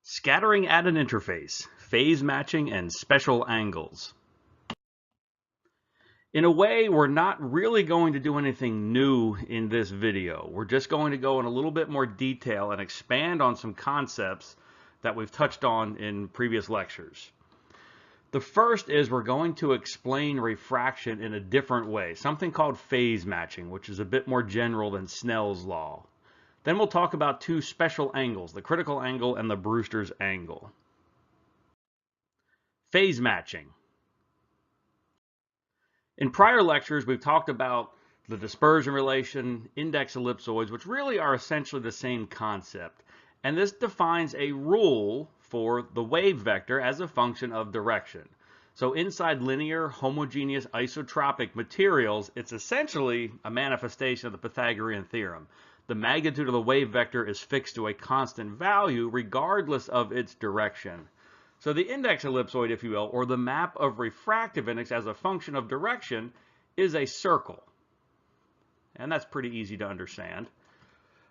Scattering at an interface, phase matching, and special angles. In a way, we're not really going to do anything new in this video. We're just going to go in a little bit more detail and expand on some concepts that we've touched on in previous lectures. The first is we're going to explain refraction in a different way, something called phase matching, which is a bit more general than Snell's law. Then we'll talk about two special angles, the critical angle and the Brewster's angle. Phase matching. In prior lectures, we've talked about the dispersion relation, index ellipsoids, which really are essentially the same concept. And this defines a rule for the wave vector as a function of direction. So inside linear, homogeneous, isotropic materials, it's essentially a manifestation of the Pythagorean theorem. The magnitude of the wave vector is fixed to a constant value regardless of its direction. So the index ellipsoid, if you will, or the map of refractive index as a function of direction, is a circle. And that's pretty easy to understand.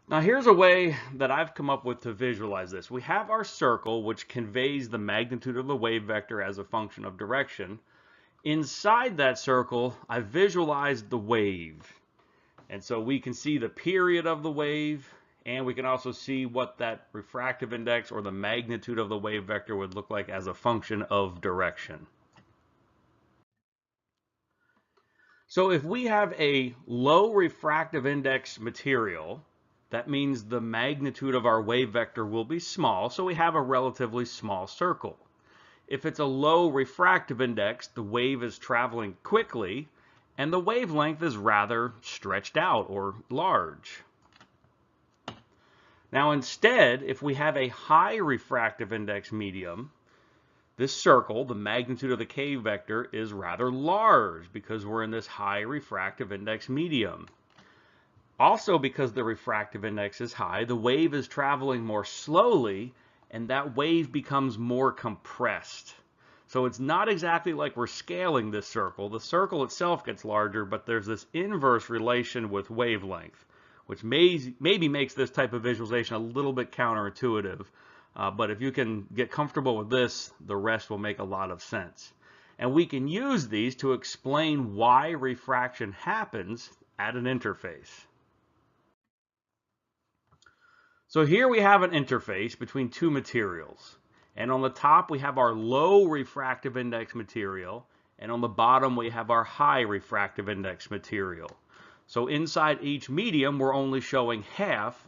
Now here's a way that I've come up with to visualize this. We have our circle, which conveys the magnitude of the wave vector as a function of direction. Inside that circle, I visualized the wave. And so we can see the period of the wave, and we can also see what that refractive index or the magnitude of the wave vector would look like as a function of direction. So if we have a low refractive index material, that means the magnitude of our wave vector will be small, so we have a relatively small circle. If it's a low refractive index, the wave is traveling quickly, and the wavelength is rather stretched out or large. Now instead, if we have a high refractive index medium, this circle, the magnitude of the K vector, is rather large because we're in this high refractive index medium. Also, because the refractive index is high, the wave is traveling more slowly, and that wave becomes more compressed. So it's not exactly like we're scaling this circle. The circle itself gets larger, but there's this inverse relation with wavelength, which maybe makes this type of visualization a little bit counterintuitive. But if you can get comfortable with this, the rest will make a lot of sense. And we can use these to explain why refraction happens at an interface. So here we have an interface between two materials. And on the top, we have our low refractive index material, and on the bottom, we have our high refractive index material. So inside each medium, we're only showing half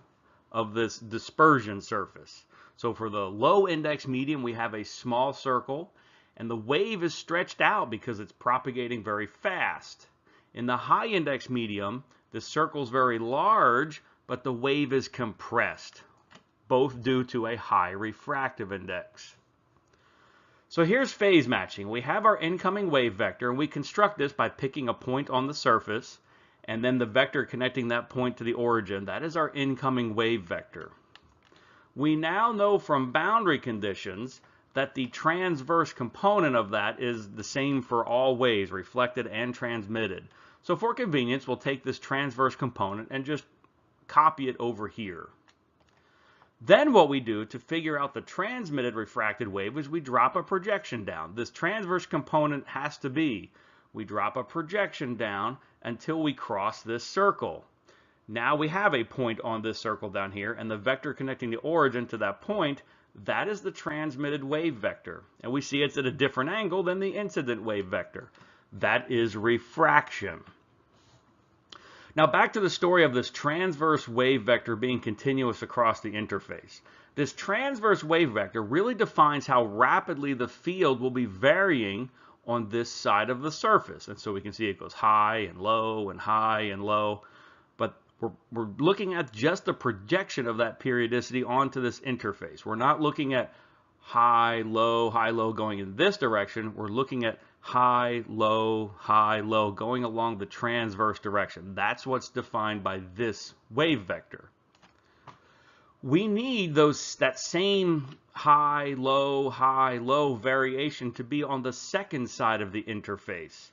of this dispersion surface. So for the low index medium, we have a small circle, and the wave is stretched out because it's propagating very fast. In the high index medium, the circle is very large, but the wave is compressed, both due to a high refractive index. So here's phase matching. We have our incoming wave vector, and we construct this by picking a point on the surface, and then the vector connecting that point to the origin. That is our incoming wave vector. We now know from boundary conditions that the transverse component of that is the same for all waves, reflected and transmitted. So for convenience, we'll take this transverse component and just copy it over here. Then what we do to figure out the transmitted refracted wave is we drop a projection down. This transverse component has to be, we drop a projection down until we cross this circle. Now we have a point on this circle down here, and the vector connecting the origin to that point, that is the transmitted wave vector. And we see it's at a different angle than the incident wave vector. That is refraction. Now back to the story of this transverse wave vector being continuous across the interface. This transverse wave vector really defines how rapidly the field will be varying on this side of the surface. And so we can see it goes high and low and high and low. But we're looking at just the projection of that periodicity onto this interface. We're not looking at high, low going in this direction. We're looking at high, low, going along the transverse direction. That's what's defined by this wave vector. We need that same high, low variation to be on the second side of the interface.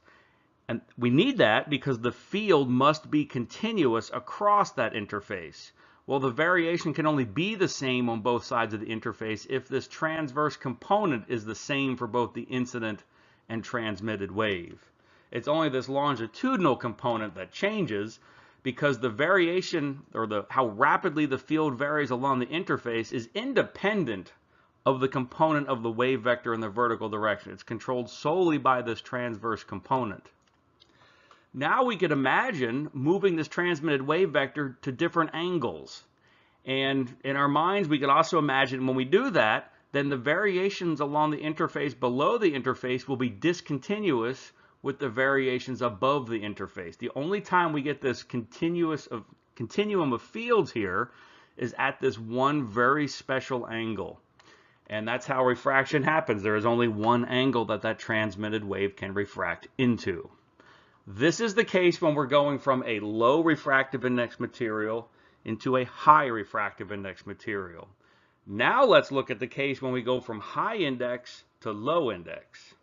And we need that because the field must be continuous across that interface. Well, the variation can only be the same on both sides of the interface if this transverse component is the same for both the incident and transmitted wave. It's only this longitudinal component that changes because the variation, or how rapidly the field varies along the interface, is independent of the component of the wave vector in the vertical direction. It's controlled solely by this transverse component. Now we could imagine moving this transmitted wave vector to different angles. And in our minds, we could also imagine when we do that, then the variations along the interface below the interface will be discontinuous with the variations above the interface. The only time we get this continuum of fields here is at this one very special angle. And that's how refraction happens. There is only one angle that transmitted wave can refract into. This is the case when we're going from a low refractive index material into a high refractive index material. Now let's look at the case when we go from high index to low index.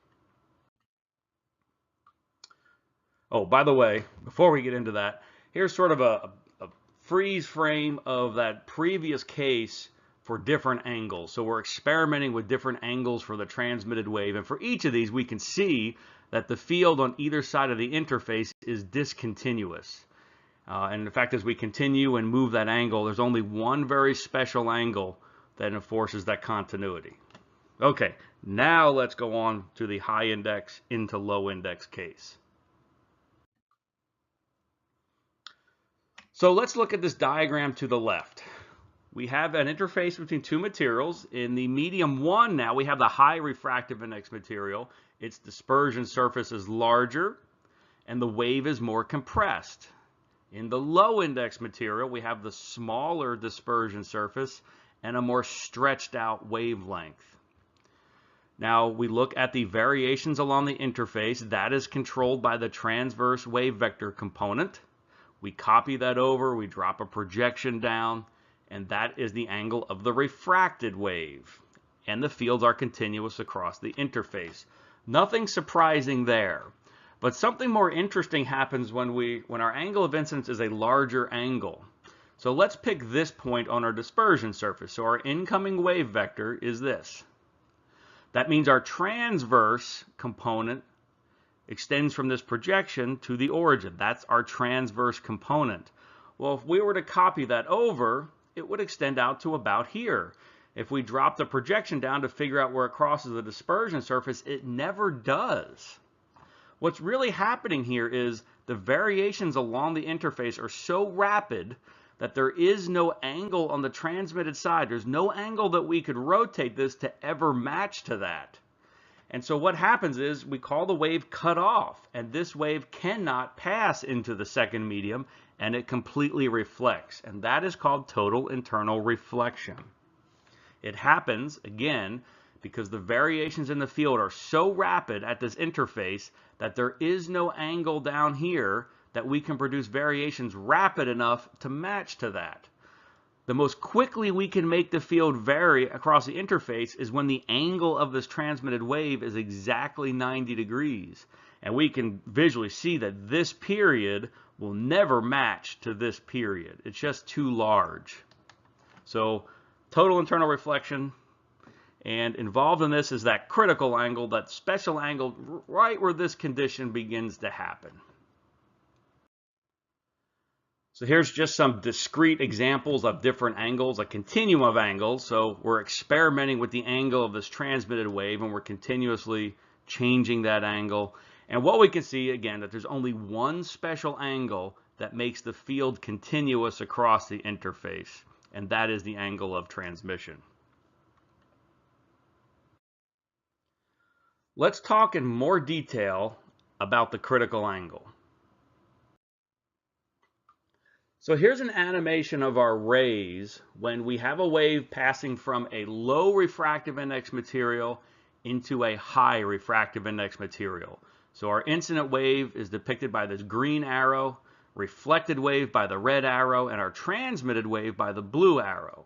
Oh, by the way, before we get into that, here's sort of a freeze frame of that previous case for different angles. So we're experimenting with different angles for the transmitted wave, and for each of these we can see that the field on either side of the interface is discontinuous. And in fact, as we continue and move that angle, there's only one very special angle that enforces that continuity. Okay, now let's go on to the high index into low index case. So let's look at this diagram to the left. We have an interface between two materials. In the medium 1 now, we have the high refractive index material. Its dispersion surface is larger, and the wave is more compressed. In the low index material, we have the smaller dispersion surface and a more stretched out wavelength. Now we look at the variations along the interface. That is controlled by the transverse wave vector component. We copy that over, we drop a projection down, and that is the angle of the refracted wave. And the fields are continuous across the interface. Nothing surprising there. But something more interesting happens when our angle of incidence is a larger angle. So let's pick this point on our dispersion surface. So our incoming wave vector is this. That means our transverse component extends from this projection to the origin. That's our transverse component. Well, if we were to copy that over, it would extend out to about here. If we drop the projection down to figure out where it crosses the dispersion surface, it never does. What's really happening here is the variations along the interface are so rapid that there is no angle on the transmitted side. There's no angle that we could rotate this to ever match to that. And so what happens is we call the wave cut off, and this wave cannot pass into the second medium, and it completely reflects. And that is called total internal reflection. It happens, again, because the variations in the field are so rapid at this interface that there is no angle down here that we can produce variations rapid enough to match to that. The most quickly we can make the field vary across the interface is when the angle of this transmitted wave is exactly 90 degrees. And we can visually see that this period will never match to this period. It's just too large. So total internal reflection, and involved in this is that critical angle, that special angle right where this condition begins to happen. So here's just some discrete examples of different angles, a continuum of angles. So we're experimenting with the angle of this transmitted wave, and we're continuously changing that angle. And what we can see, again, that there's only one special angle that makes the field continuous across the interface, and that is the angle of transmission. Let's talk in more detail about the critical angle. So here's an animation of our rays when we have a wave passing from a low refractive index material into a high refractive index material. So our incident wave is depicted by this green arrow, reflected wave by the red arrow, and our transmitted wave by the blue arrow.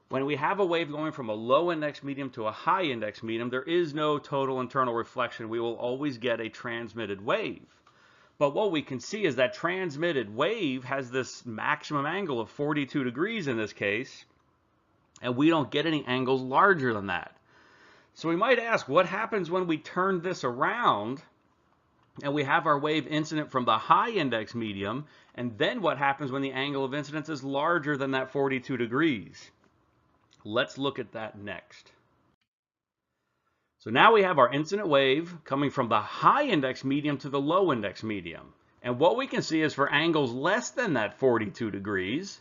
When we have a wave going from a low index medium to a high index medium, there is no total internal reflection. We will always get a transmitted wave. But what we can see is that transmitted wave has this maximum angle of 42 degrees in this case, and we don't get any angles larger than that. So we might ask, what happens when we turn this around and we have our wave incident from the high index medium, and then what happens when the angle of incidence is larger than that 42 degrees? Let's look at that next. So now we have our incident wave coming from the high index medium to the low index medium. And what we can see is for angles less than that 42 degrees,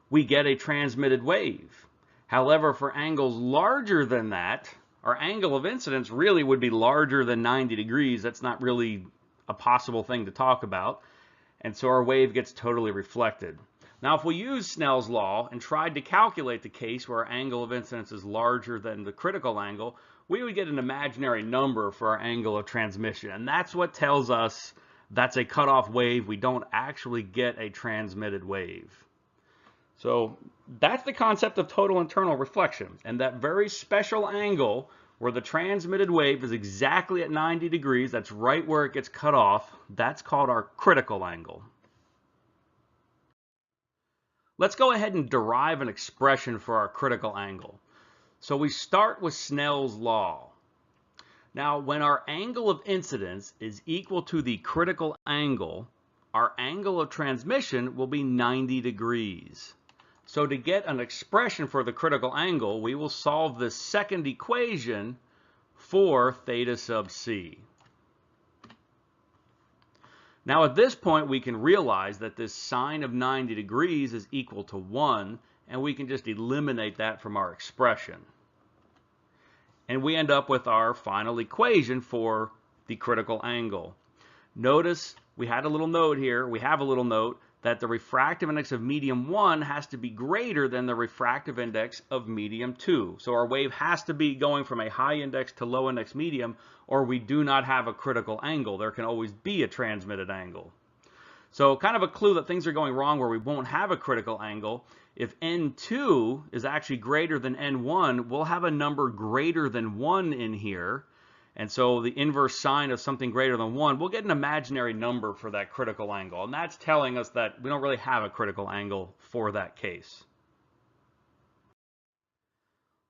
we get a transmitted wave. However, for angles larger than that, our angle of incidence really would be larger than 90 degrees. That's not really a possible thing to talk about. And so our wave gets totally reflected. Now, if we use Snell's law and tried to calculate the case where our angle of incidence is larger than the critical angle, we would get an imaginary number for our angle of transmission. And that's what tells us that's a cutoff wave. We don't actually get a transmitted wave. So that's the concept of total internal reflection. And that very special angle where the transmitted wave is exactly at 90 degrees, that's right where it gets cut off, that's called our critical angle. Let's go ahead and derive an expression for our critical angle. So we start with Snell's law. Now, when our angle of incidence is equal to the critical angle, our angle of transmission will be 90 degrees. So to get an expression for the critical angle, we will solve this second equation for theta sub c. Now at this point we can realize that this sine of 90 degrees is equal to 1, and we can just eliminate that from our expression. And we end up with our final equation for the critical angle. Notice we had a little note here, we have a little note that the refractive index of medium 1 has to be greater than the refractive index of medium 2. So our wave has to be going from a high index to low index medium, or we do not have a critical angle. There can always be a transmitted angle. So kind of a clue that things are going wrong where we won't have a critical angle. If N2 is actually greater than N1, we'll have a number greater than 1 in here. And so the inverse sine of something greater than 1, we'll get an imaginary number for that critical angle. And that's telling us that we don't really have a critical angle for that case.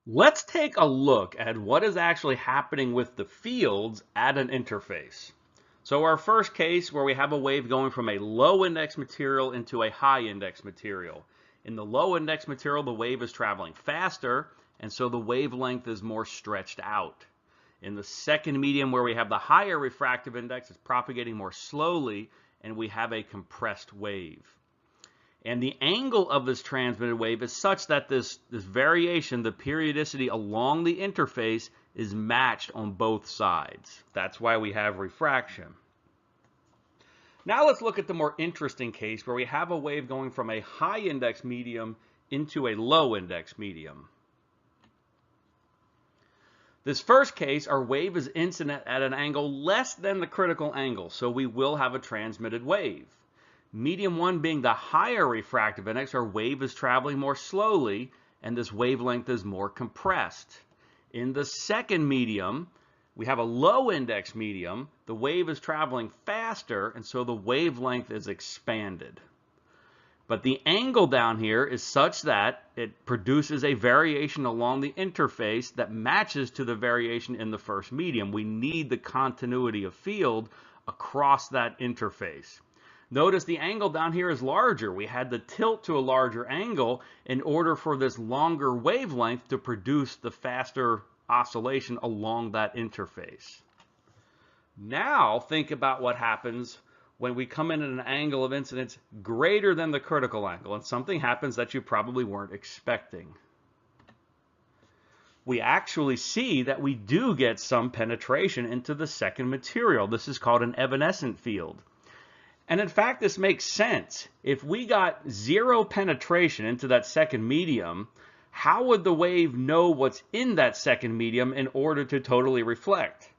Let's take a look at what is actually happening with the fields at an interface. So our first case where we have a wave going from a low index material into a high index material. In the low index material, the wave is traveling faster, and so the wavelength is more stretched out. In the second medium, where we have the higher refractive index, it's propagating more slowly, and we have a compressed wave. And the angle of this transmitted wave is such that this variation, the periodicity along the interface, is matched on both sides. That's why we have refraction. Now let's look at the more interesting case where we have a wave going from a high index medium into a low index medium. This first case, our wave is incident at an angle less than the critical angle, so we will have a transmitted wave. Medium 1 being the higher refractive index, our wave is traveling more slowly, and this wavelength is more compressed. In the second medium, we have a low index medium, the wave is traveling faster, and so the wavelength is expanded. But the angle down here is such that it produces a variation along the interface that matches to the variation in the first medium. We need the continuity of field across that interface. Notice the angle down here is larger. We had to tilt to a larger angle in order for this longer wavelength to produce the faster oscillation along that interface. Now think about what happens when we come in at an angle of incidence greater than the critical angle, and something happens that you probably weren't expecting. We actually see that we do get some penetration into the second material. This is called an evanescent field. And in fact, this makes sense. If we got zero penetration into that second medium, how would the wave know what's in that second medium in order to totally reflect?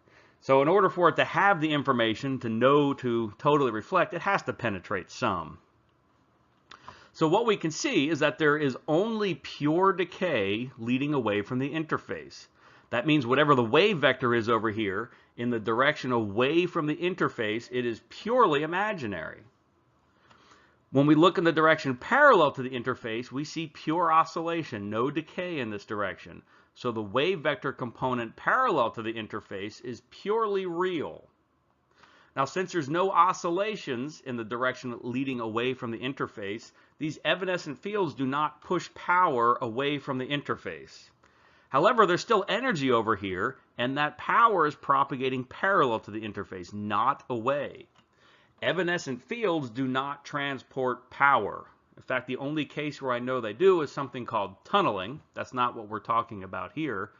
So in order for it to have the information to know to totally reflect, it has to penetrate some. So what we can see is that there is only pure decay leading away from the interface. That means whatever the wave vector is over here, in the direction away from the interface, it is purely imaginary. When we look in the direction parallel to the interface, we see pure oscillation, no decay in this direction. So the wave vector component parallel to the interface is purely real. Now, since there's no oscillations in the direction leading away from the interface, these evanescent fields do not push power away from the interface. However, there's still energy over here, and that power is propagating parallel to the interface, not away. Evanescent fields do not transport power. In fact, the only case where I know they do is something called tunneling. That's not what we're talking about here.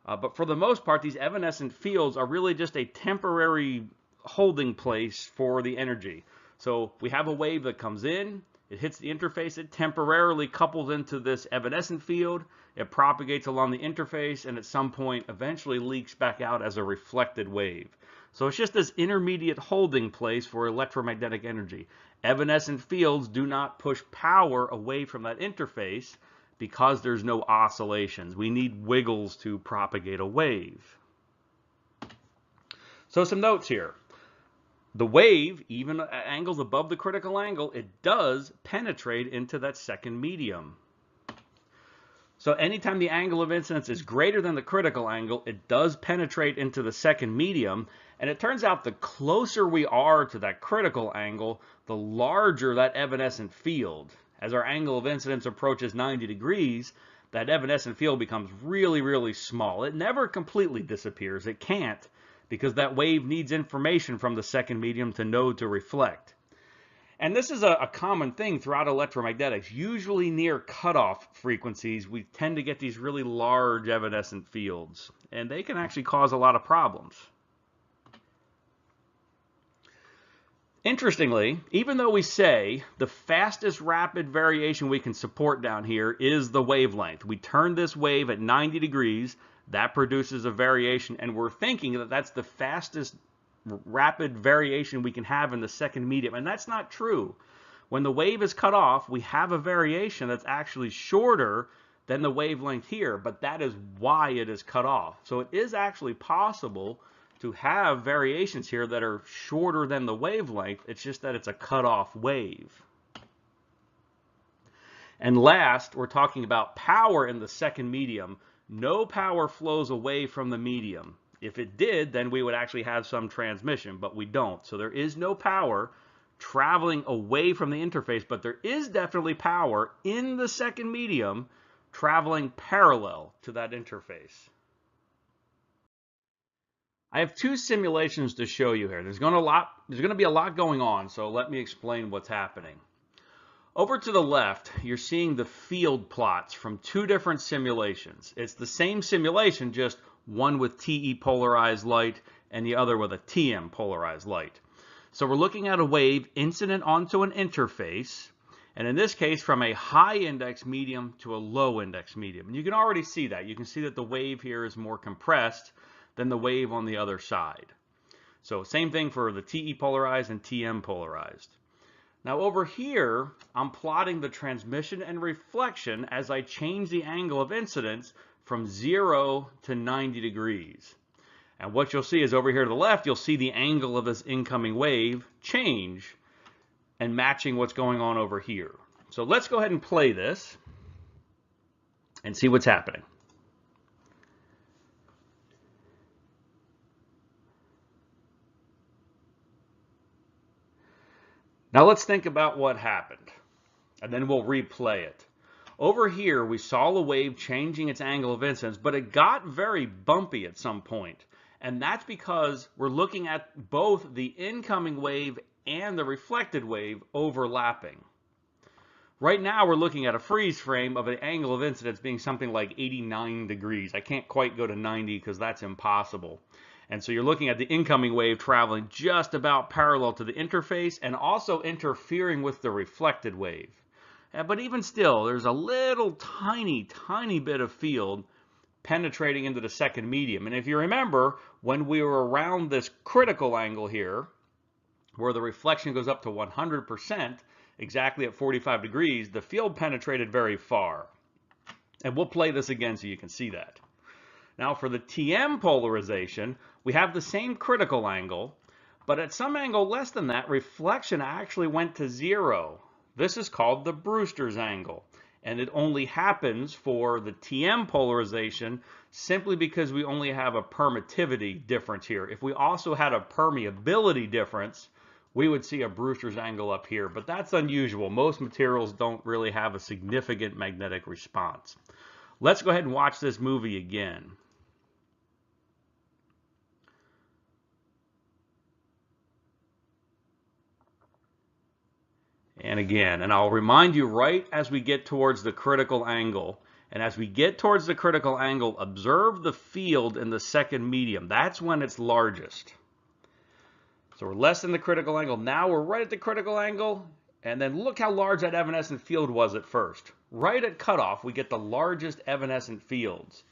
But for the most part, these evanescent fields are really just a temporary holding place for the energy. So we have a wave that comes in, it hits the interface, it temporarily couples into this evanescent field, it propagates along the interface, and at some point eventually leaks back out as a reflected wave. So it's just this intermediate holding place for electromagnetic energy. Evanescent fields do not push power away from that interface because there's no oscillations. We need wiggles to propagate a wave. So some notes here. The wave, even at angles above the critical angle, it does penetrate into that second medium. So anytime the angle of incidence is greater than the critical angle, it does penetrate into the second medium. And it turns out the closer we are to that critical angle, the larger that evanescent field. As our angle of incidence approaches 90 degrees, that evanescent field becomes really, really small. It never completely disappears. It can't, because that wave needs information from the second medium to know to reflect. And this is a common thing throughout electromagnetics. Usually near cutoff frequencies, we tend to get these really large evanescent fields, and they can actually cause a lot of problems. Interestingly, even though we say the fastest rapid variation we can support down here is the wavelength, we turn this wave at 90 degrees, that produces a variation, and we're thinking that that's the fastest rapid variation we can have in the second medium, and that's not true. When the wave is cut off, we have a variation that's actually shorter than the wavelength here, but that is why it is cut off. So it is actually possible to have variations here that are shorter than the wavelength. It's just that it's a cut off wave. And last, we're talking about power in the second medium. No power flows away from the medium. If it did, then we would actually have some transmission, but we don't. So there is no power traveling away from the interface, but there is definitely power in the second medium traveling parallel to that interface. I have two simulations to show you here. There's going to be a lot going on, so let me explain what's happening. Over to the left, you're seeing the field plots from two different simulations. It's the same simulation, just one with TE polarized light and the other with a TM polarized light. So we're looking at a wave incident onto an interface, and in this case from a high index medium to a low index medium. And you can already see that. You can see that the wave here is more compressed than the wave on the other side. So same thing for the TE polarized and TM polarized. Now over here, I'm plotting the transmission and reflection as I change the angle of incidence from 0 to 90 degrees. And what you'll see is over here to the left, you'll see the angle of this incoming wave change and matching what's going on over here. So let's go ahead and play this and see what's happening. Now let's think about what happened, and then we'll replay it. Over here, we saw the wave changing its angle of incidence, but it got very bumpy at some point. And that's because we're looking at both the incoming wave and the reflected wave overlapping. Right now, we're looking at a freeze frame of an angle of incidence being something like 89 degrees. I can't quite go to 90 because that's impossible. And so you're looking at the incoming wave traveling just about parallel to the interface and also interfering with the reflected wave. But even still, there's a little tiny bit of field penetrating into the second medium. And if you remember, when we were around this critical angle here, where the reflection goes up to 100%, exactly at 45 degrees, the field penetrated very far. And we'll play this again so you can see that. Now for the TM polarization, we have the same critical angle, but at some angle less than that, reflection actually went to 0. This is called the Brewster's angle, and it only happens for the TM polarization simply because we only have a permittivity difference here. If we also had a permeability difference, we would see a Brewster's angle up here, but that's unusual. Most materials don't really have a significant magnetic response. Let's go ahead and watch this movie again. And again, and I'll remind you right as we get towards the critical angle, and as we get towards the critical angle, observe the field in the second medium. That's when it's largest. So we're less than the critical angle. Now we're right at the critical angle, and then look how large that evanescent field was at first. Right at cutoff, we get the largest evanescent fields.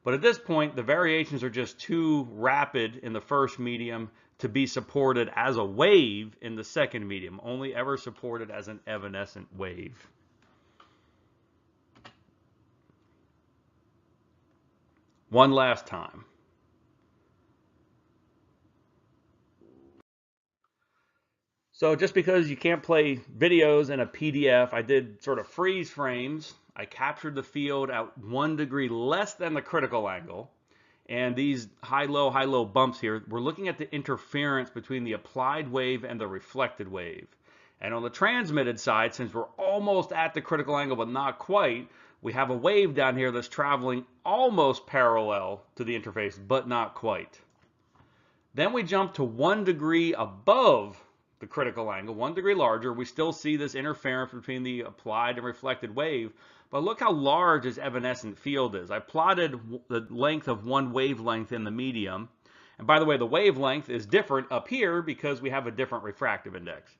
But at this point, the variations are just too rapid in the first medium to be supported as a wave in the second medium, only ever supported as an evanescent wave. One last time. So just because you can't play videos in a PDF, I did sort of freeze frames. I captured the field at 1 degree less than the critical angle. And these high-low bumps here, we're looking at the interference between the applied wave and the reflected wave. And on the transmitted side, since we're almost at the critical angle but not quite, we have a wave down here that's traveling almost parallel to the interface, but not quite. Then we jump to 1 degree above the critical angle, 1 degree larger. We still see this interference between the applied and reflected wave, but look how large this evanescent field is. I plotted the length of one wavelength in the medium. And by the way, the wavelength is different up here because we have a different refractive index.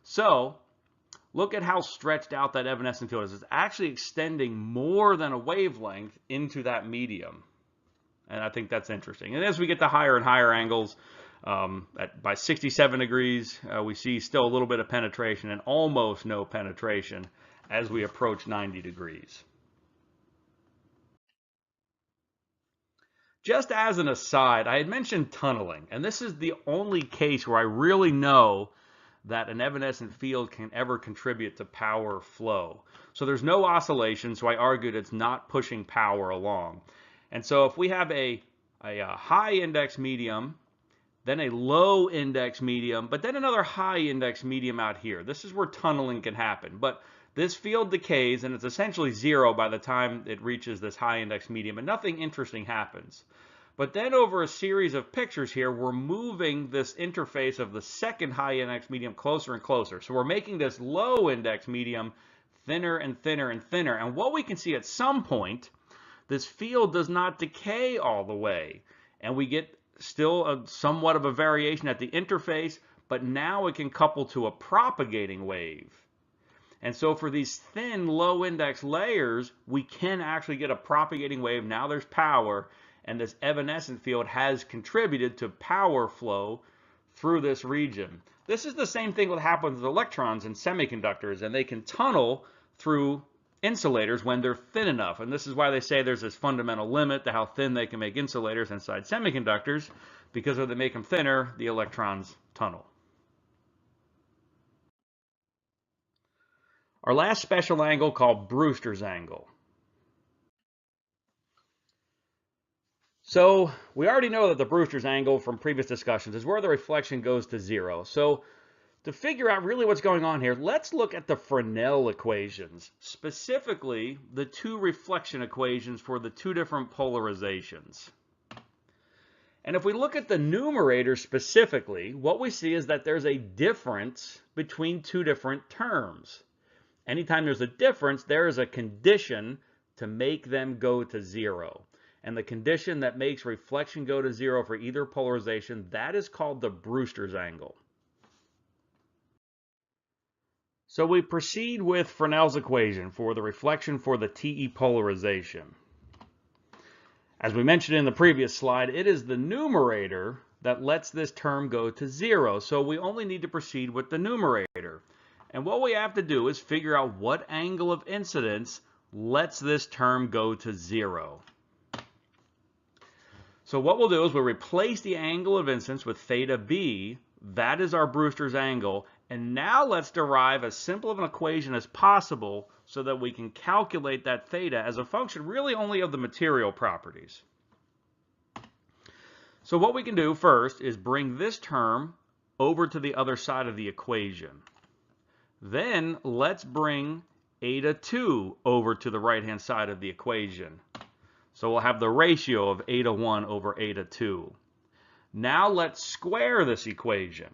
So look at how stretched out that evanescent field is. It's actually extending more than a wavelength into that medium. And I think that's interesting. And as we get to higher and higher angles, by 67 degrees, we see still a little bit of penetration and almost no penetration as we approach 90 degrees. Just as an aside, I had mentioned tunneling, and this is the only case where I really know that an evanescent field can ever contribute to power flow. So there's no oscillation, so I argued it's not pushing power along. And so if we have a high index medium, then a low index medium, but then another high index medium out here, this is where tunneling can happen. But this field decays, and it's essentially 0 by the time it reaches this high index medium, and nothing interesting happens. But then over a series of pictures here, we're moving this interface of the second high index medium closer and closer. So we're making this low index medium thinner and thinner and thinner. And what we can see at some point, this field does not decay all the way. And we get still somewhat of a variation at the interface, but now it can couple to a propagating wave. And so for these thin low index layers, we can actually get a propagating wave. Now there's power, and this evanescent field has contributed to power flow through this region. This is the same thing that happens with electrons in semiconductors, and they can tunnel through insulators when they're thin enough. And this is why they say there's this fundamental limit to how thin they can make insulators inside semiconductors, because if they make them thinner, the electrons tunnel. Our last special angle, called Brewster's angle. So we already know that the Brewster's angle from previous discussions is where the reflection goes to 0. So to figure out really what's going on here, let's look at the Fresnel equations, specifically the two reflection equations for the two different polarizations. And if we look at the numerator specifically, what we see is that there's a difference between two different terms. Anytime there's a difference, there is a condition to make them go to 0. And the condition that makes reflection go to 0 for either polarization, that is called the Brewster's angle. So we proceed with Fresnel's equation for the reflection for the TE polarization. As we mentioned in the previous slide, it is the numerator that lets this term go to 0. So we only need to proceed with the numerator. And what we have to do is figure out what angle of incidence lets this term go to 0. So what we'll do is we'll replace the angle of incidence with theta b. That is our Brewster's angle. And now let's derive as simple of an equation as possible so that we can calculate that theta as a function really only of the material properties. So what we can do first is bring this term over to the other side of the equation. Then let's bring eta 2 over to the right-hand side of the equation. So we'll have the ratio of eta 1 over eta 2. Now let's square this equation.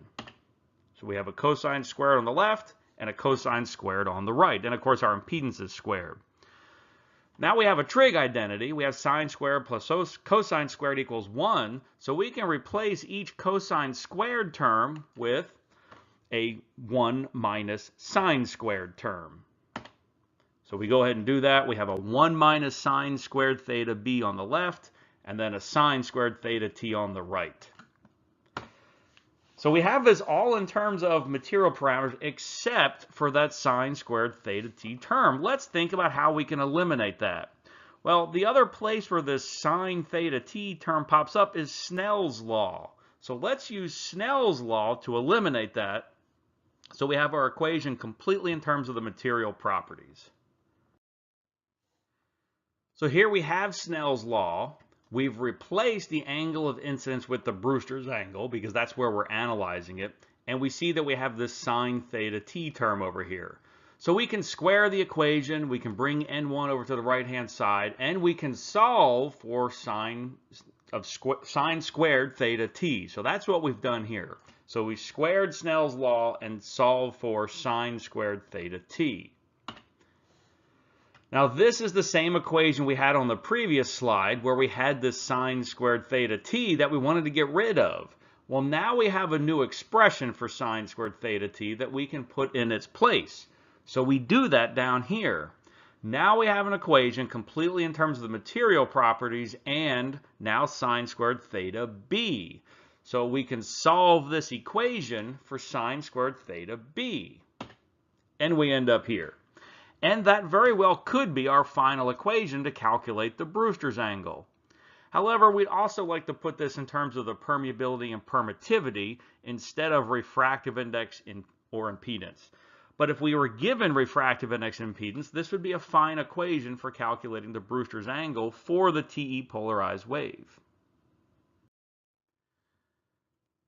So we have a cosine squared on the left and a cosine squared on the right. And of course our impedance is squared. Now we have a trig identity. We have sine squared plus cosine squared equals 1. So we can replace each cosine squared term with a 1 minus sine squared term. So we go ahead and do that. We have a 1 minus sine squared theta b on the left, and then a sine squared theta t on the right. So we have this all in terms of material parameters except for that sine squared theta t term. Let's think about how we can eliminate that. Well, the other place where this sine theta t term pops up is Snell's law. So let's use Snell's law to eliminate that. So we have our equation completely in terms of the material properties. So here we have Snell's law. We've replaced the angle of incidence with the Brewster's angle because that's where we're analyzing it. And we see that we have this sine theta t term over here. So we can square the equation, we can bring n1 over to the right-hand side, and we can solve for sine squared theta t. So that's what we've done here. So we squared Snell's law and solved for sine squared theta t. Now this is the same equation we had on the previous slide where we had this sine squared theta t that we wanted to get rid of. Well, now we have a new expression for sine squared theta t that we can put in its place. So we do that down here. Now we have an equation completely in terms of the material properties and now sine squared theta b. So we can solve this equation for sine squared theta b. And we end up here. And that very well could be our final equation to calculate the Brewster's angle. However, we'd also like to put this in terms of the permeability and permittivity instead of refractive index or impedance. But if we were given refractive index and impedance, this would be a fine equation for calculating the Brewster's angle for the TE polarized wave.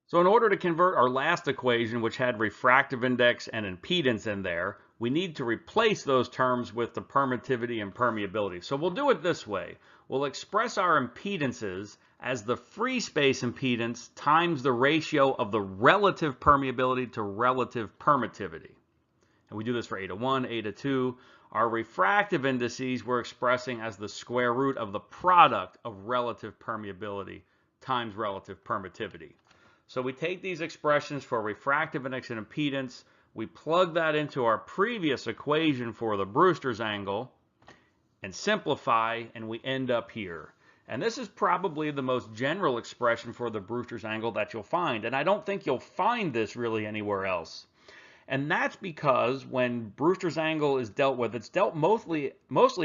So in order to convert our last equation, which had refractive index and impedance in there, we need to replace those terms with the permittivity and permeability. So we'll do it this way. We'll express our impedances as the free space impedance times the ratio of the relative permeability to relative permittivity. And we do this for eta 1, eta 2. Our refractive indices we're expressing as the square root of the product of relative permeability times relative permittivity. So we take these expressions for refractive index and impedance, we plug that into our previous equation for the Brewster's angle and simplify, and we end up here. And this is probably the most general expression for the Brewster's angle that you'll find, and I don't think you'll find this really anywhere else. And that's because when Brewster's angle is dealt with, it's dealt mostly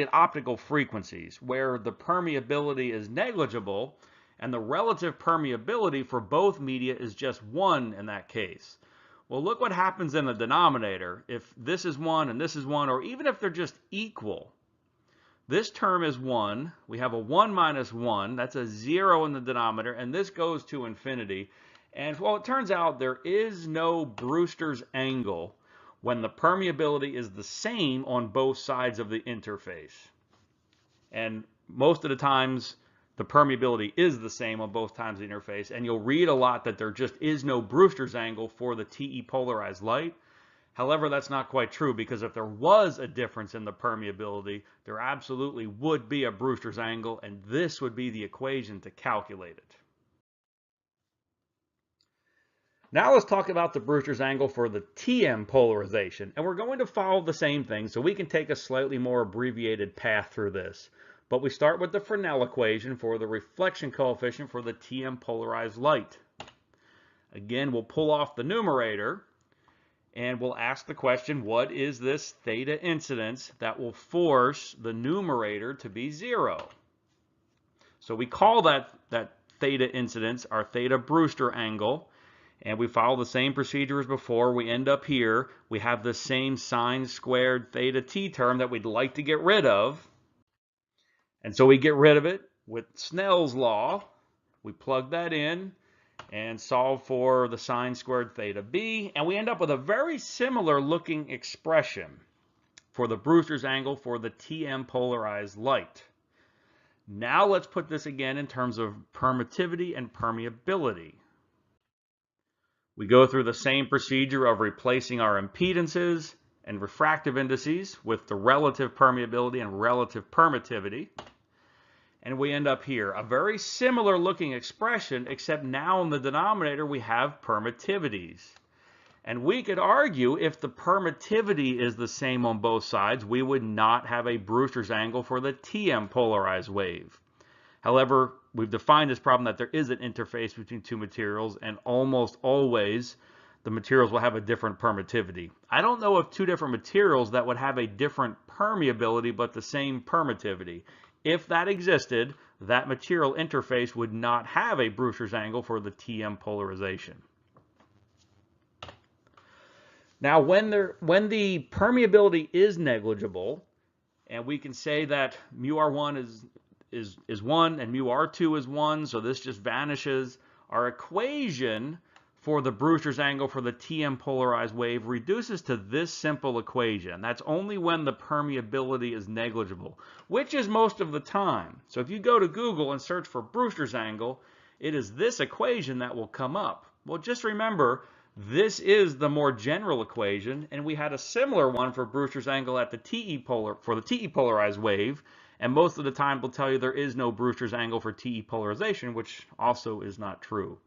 at optical frequencies where the permeability is negligible and the relative permeability for both media is just 1 in that case. Well, look what happens in the denominator. If this is 1 and this is 1, or even if they're just equal, this term is 1. We have a 1 minus 1. That's a 0 in the denominator, and this goes to infinity. And well, it turns out there is no Brewster's angle when the permeability is the same on both sides of the interface. And most of the times, the permeability is the same on both sides of the interface, and you'll read a lot that there just is no Brewster's angle for the TE polarized light. However, that's not quite true, because if there was a difference in the permeability, there absolutely would be a Brewster's angle, and this would be the equation to calculate it. Now let's talk about the Brewster's angle for the TM polarization, and we're going to follow the same thing, so we can take a slightly more abbreviated path through this. But we start with the Fresnel equation for the reflection coefficient for the TM polarized light. Again, we'll pull off the numerator and we'll ask the question, what is this theta incidence that will force the numerator to be 0? So we call that theta incidence, our theta Brewster angle, and we follow the same procedure as before. We end up here. We have the same sine squared theta t term that we'd like to get rid of. And so we get rid of it with Snell's law. We plug that in and solve for the sine squared theta b, and we end up with a very similar looking expression for the Brewster's angle for the TM polarized light. Now let's put this again in terms of permittivity and permeability. We go through the same procedure of replacing our impedances and refractive indices with the relative permeability and relative permittivity. And we end up here, a very similar looking expression, except now in the denominator we have permittivities. And we could argue if the permittivity is the same on both sides, we would not have a Brewster's angle for the TM polarized wave. However, we've defined this problem that there is an interface between two materials, and almost always the materials will have a different permittivity. I don't know of two different materials that would have a different permeability but the same permittivity. If that existed, that material interface would not have a Brewster's angle for the TM polarization. Now, when the permeability is negligible, and we can say that mu R1 is 1 and mu R2 is 1, so this just vanishes, our equation for the Brewster's angle for the TM polarized wave reduces to this simple equation. That's only when the permeability is negligible, which is most of the time. So if you go to Google and search for Brewster's angle, it is this equation that will come up. Well, just remember, this is the more general equation, and we had a similar one for Brewster's angle at the for the TE polarized wave, and most of the time will tell you there is no Brewster's angle for TE polarization, which also is not true.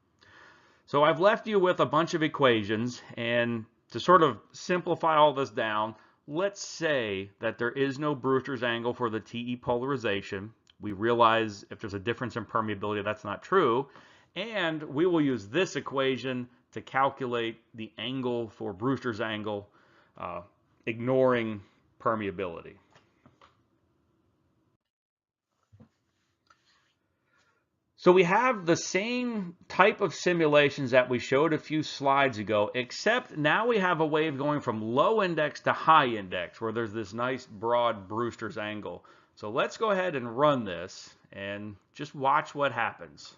So I've left you with a bunch of equations, and to sort of simplify all this down, let's say that there is no Brewster's angle for the TE polarization. We realize if there's a difference in permeability, that's not true, and we will use this equation to calculate the angle for Brewster's angle, ignoring permeability. So we have the same type of simulations that we showed a few slides ago, except now we have a wave going from low index to high index, where there's this nice broad Brewster's angle. So let's go ahead and run this and just watch what happens.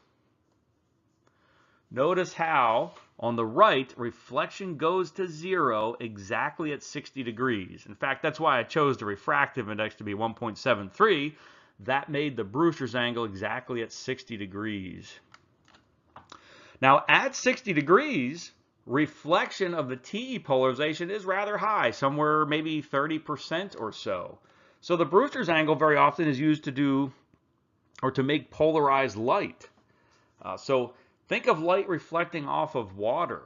Notice how on the right, reflection goes to 0 exactly at 60 degrees. In fact, that's why I chose the refractive index to be 1.73. That made the Brewster's angle exactly at 60 degrees. Now, at 60 degrees, reflection of the TE polarization is rather high, somewhere maybe 30% or so. So the Brewster's angle very often is used to do or to make polarized light. So think of light reflecting off of water.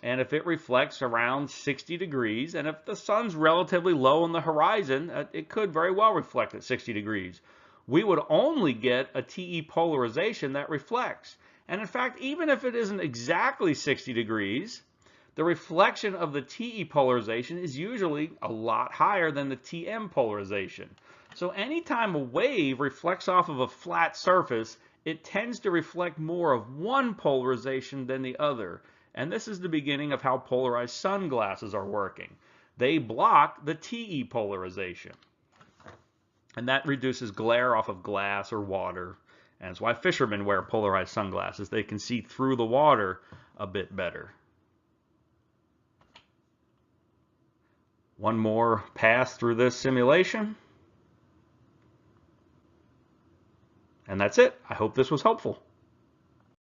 And if it reflects around 60 degrees, and if the sun's relatively low on the horizon, it could very well reflect at 60 degrees. We would only get a TE polarization that reflects. And in fact, even if it isn't exactly 60 degrees, the reflection of the TE polarization is usually a lot higher than the TM polarization. So anytime a wave reflects off of a flat surface, it tends to reflect more of one polarization than the other. And this is the beginning of how polarized sunglasses are working. They block the TE polarization. And that reduces glare off of glass or water. And that's why fishermen wear polarized sunglasses. They can see through the water a bit better. One more pass through this simulation. And that's it. I hope this was helpful.